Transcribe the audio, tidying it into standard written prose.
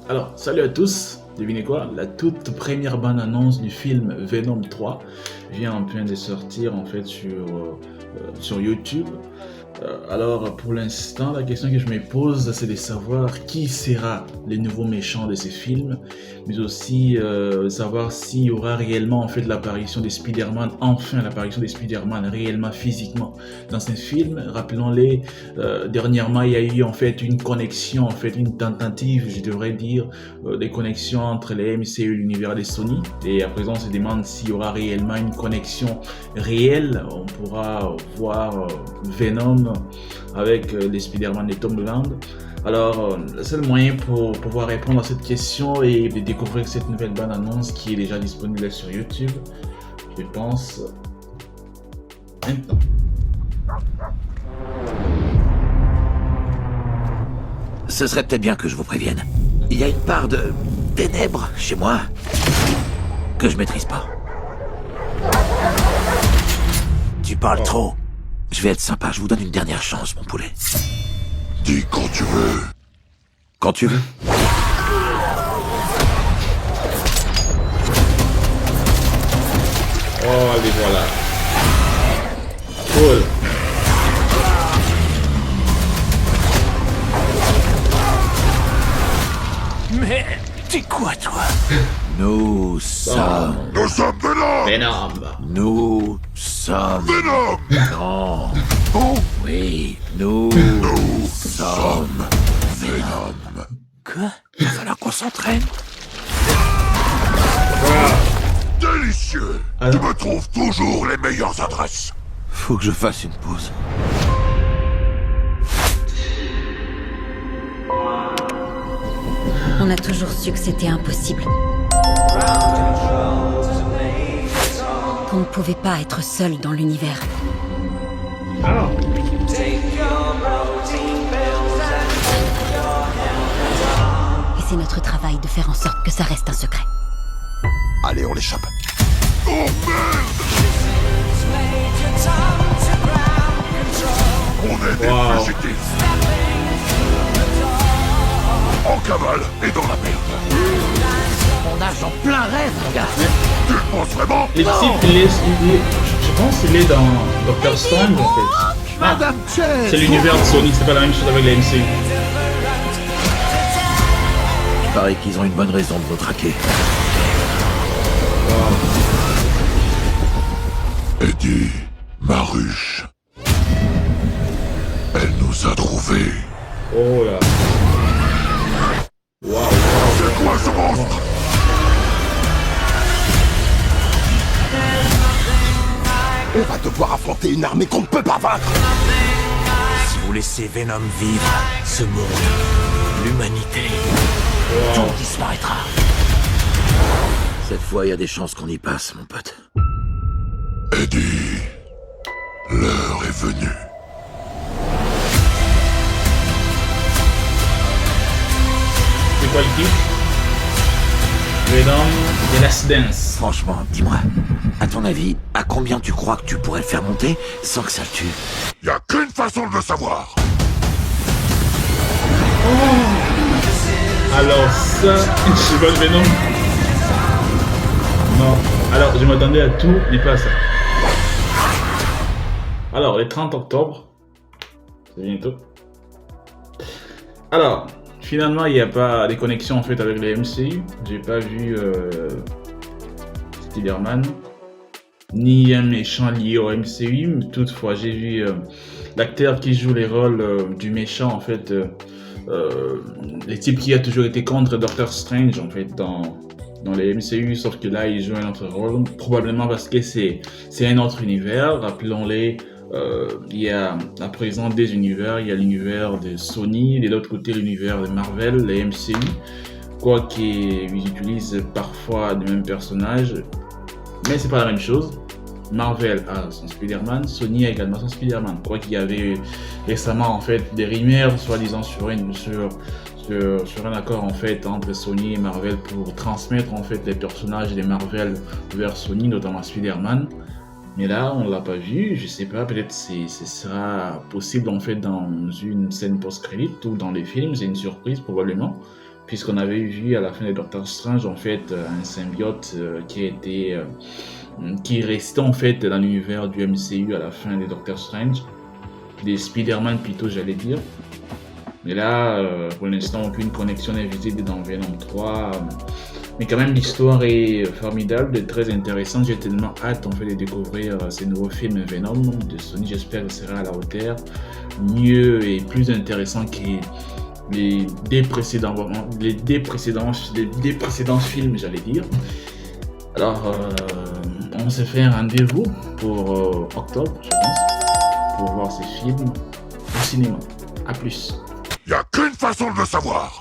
Alors, salut à tous. Devinez quoi? La toute première bande-annonce du film Venom 3 vient en plein de sortir en fait sur YouTube. Alors, pour l'instant, la question que je me pose, c'est de savoir qui sera le nouveau méchant de ces films, mais aussi savoir s'il y aura réellement en fait l'apparition des Spider-Man, enfin l'apparition des Spider-Man réellement physiquement dans ces films. Rappelons-les, dernièrement, il y a eu en fait une connexion, en fait une tentative, je devrais dire, des connexions entre les MCU et l'univers des Sony. Et à présent, on se demande s'il y aura réellement une connexion réelle. On pourra voir Venom avec les Spider-Man de Tom Holland. Alors, le seul moyen pour pouvoir répondre à cette question est de découvrir cette nouvelle bande-annonce qui est déjà disponible sur YouTube. Je pense maintenant. Ce serait peut-être bien que je vous prévienne. Il y a une part de ténèbres chez moi que je maîtrise pas. Tu parles trop. Je vais être sympa, je vous donne une dernière chance, mon poulet. Dis quand tu veux. Quand tu veux. Oh, allez, voilà. Cool. Mais t'es quoi, toi? Nous sommes... Nous sommes Venom. Venom. Nous sommes... Venom. grands. Oh, Oui, nous sommes Venom. Quoi? Il va falloir qu'on s'entraîne. Délicieux. Alors. Tu me trouves toujours les meilleures adresses. Faut que je fasse une pause. On a toujours su que c'était impossible. Qu'on ne pouvait pas être seul dans l'univers. Alors. Et c'est notre travail de faire en sorte que ça reste un secret. Allez, on l'échappe. Oh merde. On est des Wow. fugitifs. En cavale et dans la merde. On nage en plein rêve, mon gars. Tu le penses vraiment? Les types, je pense qu'il est dans Doctor Strange en fait. Ah, Madame Chen. c'est l'univers de Sony, c'est pas la même chose avec la MCU. Il paraît qu'ils ont une bonne raison de vous traquer. Eddie, ma ruche. Elle nous a trouvés. Oh là. Waouh. C'est quoi ce monstre? On va devoir affronter une armée qu'on ne peut pas vaincre. Si vous laissez Venom vivre, ce monde, l'humanité, tout disparaîtra. Cette fois, il y a des chances qu'on y passe, mon pote. Eddie, l'heure est venue. C'est quoi le titre? Venom The Last Dance. Franchement, dis-moi, à ton avis, à combien tu crois que tu pourrais le faire monter sans que ça le tue? Y a qu'une façon de le savoir. Alors ça, je sais pas le Venom. Non. Alors je m'attendais à tout, mais pas à ça. Alors le 30 octobre, c'est bientôt. Alors, finalement il n'y a pas de connexion en fait avec les MCU. J'ai pas vu Spider-Man, ni un méchant lié au MCU. Mais toutefois, j'ai vu l'acteur qui joue les rôles du méchant en fait. Le type qui a toujours été contre Doctor Strange en fait dans les MCU, sauf que là il joue un autre rôle, probablement parce que c'est un autre univers. Rappelons-les, il y a à présent des univers, il y a l'univers de Sony, de l'autre côté l'univers de Marvel, les MCU, quoiqu'ils utilisent parfois les mêmes personnages, mais c'est pas la même chose. Marvel a son Spider-Man, Sony a également son Spider-Man. Quoi qu'il y avait récemment en fait des rumeurs soi-disant sur un accord en fait entre Sony et Marvel pour transmettre en fait les personnages des Marvel vers Sony, notamment Spider-Man. Mais là, on l'a pas vu. Je sais pas, peut-être ce sera possible en fait dans une scène post-crédit ou dans les films. C'est une surprise probablement. puisqu'on avait vu à la fin de Doctor Strange en fait un symbiote qui restait en fait dans l'univers du MCU à la fin de Doctor Strange, des Spider-Man plutôt j'allais dire. Mais là, pour l'instant, aucune connexion n'est visible dans Venom 3. Mais quand même, l'histoire est formidable et très intéressante. J'ai tellement hâte en fait de découvrir ces nouveaux films Venom de Sony. J'espère que ce sera à la hauteur, mieux et plus intéressant que les deux précédents films, j'allais dire. Alors, on s'est fait un rendez-vous pour octobre, je pense, pour voir ces films au cinéma. A plus. Y a qu'une façon de le savoir.